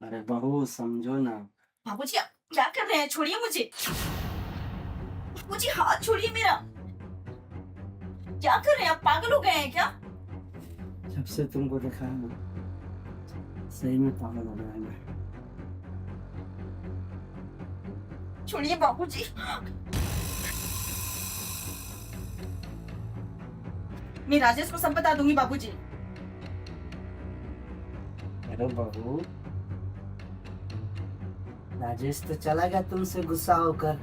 अरे बहू समझो ना। बाबूजी आप क्या कर रहे हैं? छोड़िए मुझे। बाबूजी हाथ छोड़िए मेरा। क्या कर रहे हैं? आप पागल हो गए हैं क्या? जब से तुमको देखा है ना, सही में पागल हो गया है मैं। छोड़िए बाबूजी। मैं राजेश को सब बता दूंगी बाबूजी। अरे बहू, राजेश तो चला गया तुमसे गुस्सा होकर,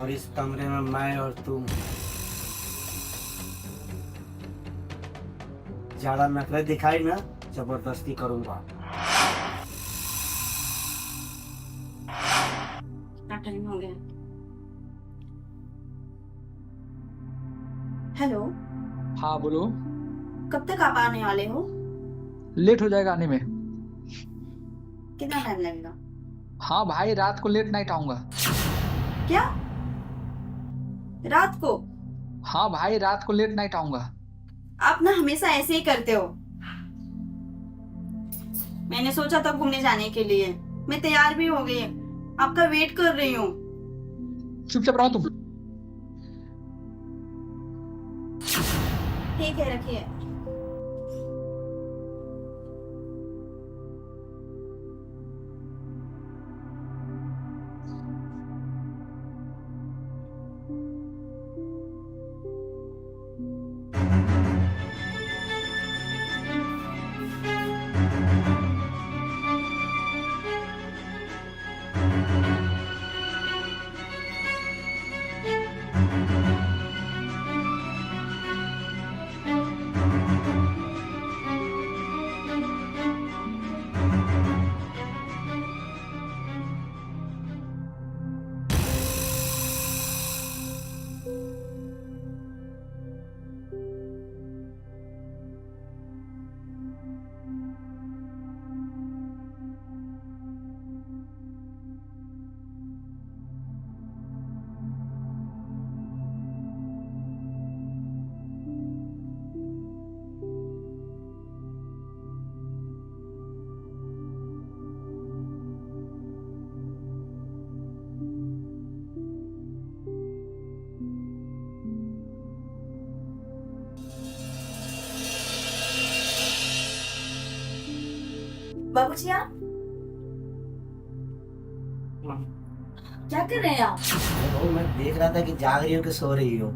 और इस कमरे में मैं और तुम ज्यादा नखरे दिखाई ना, जबरदस्ती करूंगा। कितना टाइम हो गया? हेलो। हाँ बोलो। कब तक आप आने वाले हो? लेट हो जाएगा आने में। कितना टाइम लगेगा? हाँ भाई, रात को लेट नाइट आऊंगा। क्या? रात को? हाँ भाई, रात को लेट नाइट आऊंगा। आप ना हमेशा ऐसे ही करते हो। मैंने सोचा था घूमने जाने के लिए। मैं तैयार भी हो गई। आपका वेट कर रही हूँ। चुपचाप रहो तुम। ठीक है, रखिए। बाबूजी आप क्या कर रहे हैं आप? अरे बहू, मैं देख रहा था कि जाग रही हो कि सो रही हो।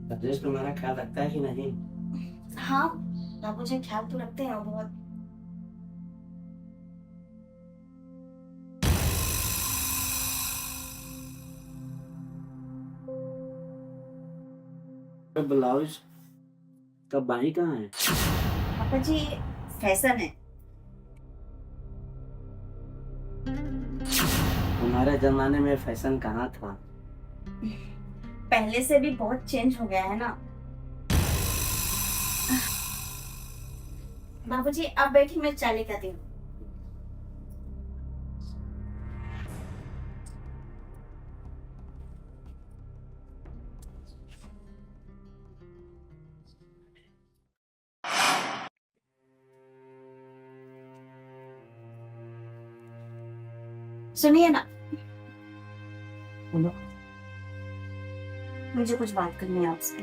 राजेश तुम्हारा ख्याल रखता है कि नहीं? हाँ, बाबूजी ख्याल तो रखते हैं बहुत। तो ब्लाउज का बाई कहाँ है? पापा जी, फैशन है। तुम्हारे जमाने में फैशन कहाँ था? पहले से भी बहुत चेंज हो गया है ना। बाबूजी आप बैठिए, मैं चाय लेकर आती हूँ। सुनिए ना, बोलो। मुझे कुछ बात करनी है आपसे।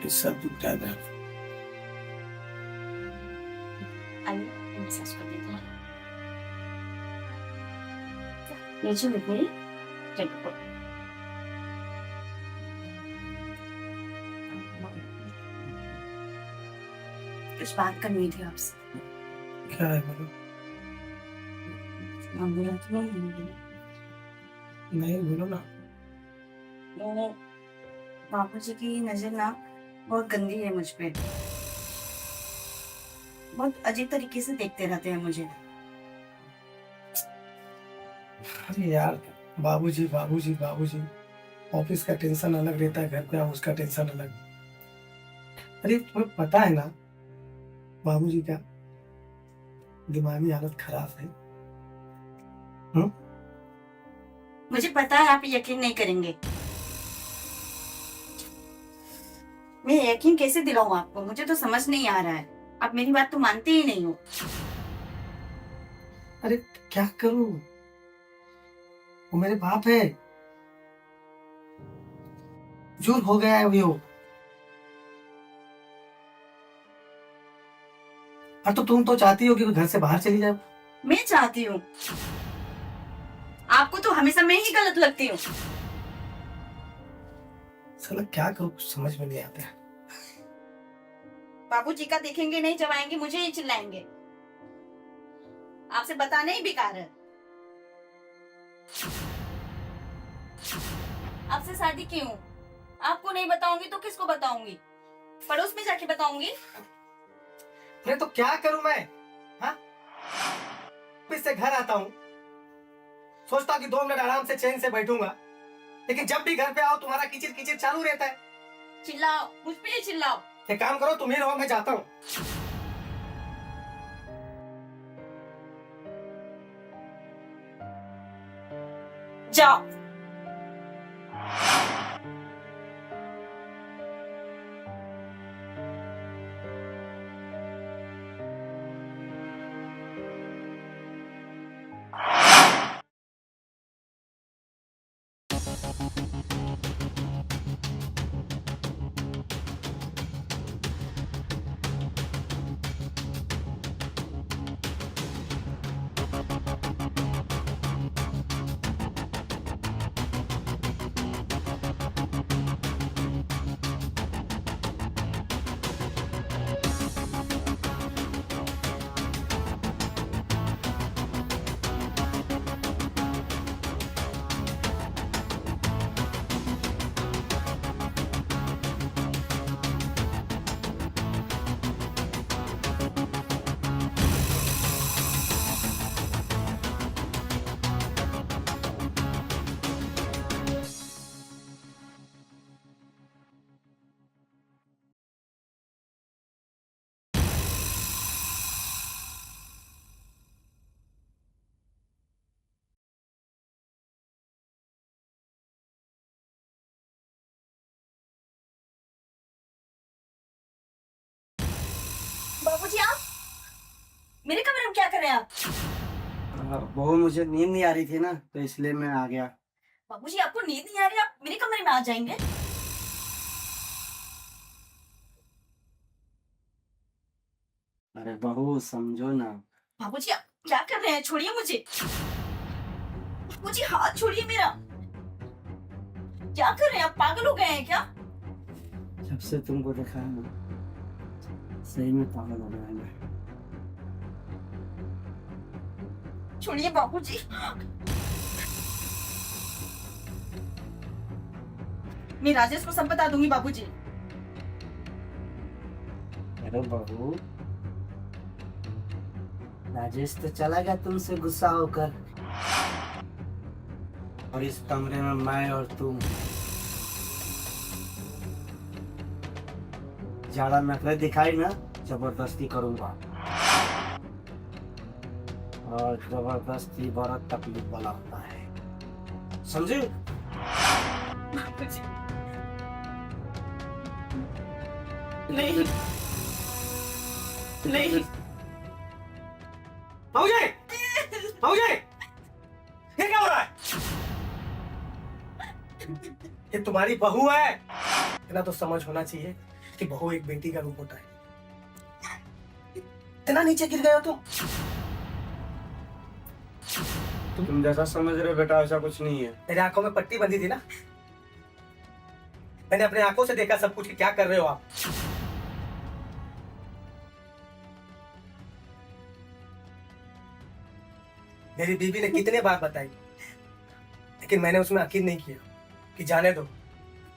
इस सब दुखता है। आइए मसाज कर देते हैं। नीचे लिखिए। चलो। कुछ बात करनी थी आपसे। क्या है बोलो? नहीं, बोलो ना। बाबूजी की नजर ना बहुत गंदी है मुझ पे। बहुत अजीब तरीके से देखते रहते हैं मुझे। अरे यार, बाबूजी बाबूजी बाबूजी। ऑफिस का टेंशन अलग रहता है, घर पे आओ उसका टेंशन अलग। अरे तुम्हें पता है ना, बाबूजी का दिमागी हालत खराब है। मुझे पता है आप यकीन नहीं करेंगे। मैं यकीन कैसे दिलाऊं आपको, मुझे तो समझ नहीं आ रहा है। आप मेरी बात तो मानते ही नहीं हो। अरे क्या करूं, वो मेरे बाप है, बुजुर्ग हो गया है वो। और तो तुम तो चाहती हो कि वो घर से बाहर चली जाए। मैं चाहती हूँ, आपको तो हमेशा मैं ही गलत लगती हूँ। साला क्या करूं, कुछ समझ में नहीं आता है। बाबूजी का देखेंगे नहीं, जब आएंगे मुझे ही चिल्लाएंगे। आपसे बताना ही बेकार है। आपसे शादी की हूँ, आपको नहीं बताऊंगी तो किसको बताऊंगी? पड़ोस में जाके बताऊंगी। अरे तो क्या करूं मैं, हाँ? ऑफिस से घर आता हूँ, सोचता हूँ कि 2 मिनट आराम से चैन से बैठूंगा, लेकिन जब भी घर पे आओ तुम्हारा किचिर किचिर चालू रहता है। चिल्लाओ, मुझ पे ही चिल्लाओ। एक काम करो, तुम ही रहो, मैं जाता हूँ। जाओ। बाबूजी आप मेरे कमरे में क्या कर रहे हैं आप? बहू मुझे नींद नहीं आ रही थी ना, तो इसलिए मैं आ गया। बाबूजी आपको नींद नहीं आ रही, आप मेरे कमरे में आ जाएंगे? अरे बहू समझो ना। बाबूजी आप क्या कर रहे हैं? छोड़िए मुझे। बाबूजी हाथ छोड़िए मेरा। क्या कर रहे हैं आप? पागल हो गए हैं क्या? जब से तुमको देखा है ना, सही में पागल हो गया है मैं। छोड़िए बाबूजी। मैं राजेश को सब बता दूंगी बाबूजी। अरे बहू, राजेश तो चला गया तुमसे गुस्सा होकर, और इस कमरे में मैं और तुम ज्यादा नखरे दिखाई ना, जबरदस्ती करूंगा, और जबरदस्ती बड़ा तकलीफ वाला होता है, समझे? बाबूजी नहीं नहीं। भाऊजी, भाऊजी, ये क्या हो रहा है? ये तुम्हारी बहू है। इतना तो समझ होना चाहिए कि बहू एक बेटी का रूप होता है। इतना नीचे गिर गए हो तुम। तुम जैसा समझ रहे हो बेटा, ऐसा कुछ नहीं है। मेरे आंखों में पट्टी बंधी थी ना, मैंने अपने आंखों से देखा सब कुछ कि क्या कर रहे हो आप। मेरी बीवी ने कितने बार बताई, लेकिन मैंने उसमें यकीन नहीं किया कि जाने दो,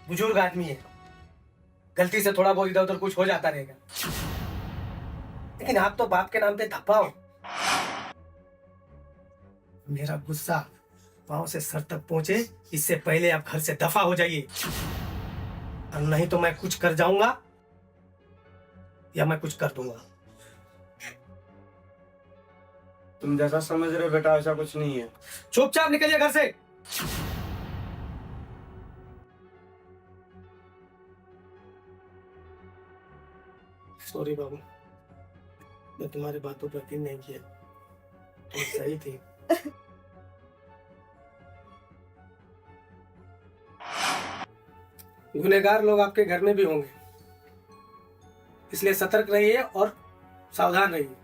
बुजुर्ग आदमी है, गलती से थोड़ा बहुत इधर उधर कुछ हो जाता रहेगा। लेकिन आप तो बाप के नाम पे धप्पा हो। मेरा गुस्सा पांव से सर तक पहुंचे, इससे पहले आप घर से दफा हो जाइए, और नहीं तो मैं कुछ कर जाऊंगा या मैं कुछ कर दूंगा। तुम जैसा समझ रहे हो बेटा ऐसा कुछ नहीं है। चुपचाप निकलिए घर से। सॉरी बाबू, मैं तुम्हारी बातों पर यकीन नहीं किया। तुम सही थी। गुनहगार लोग आपके घर में भी होंगे, इसलिए सतर्क रहिए और सावधान रहिए।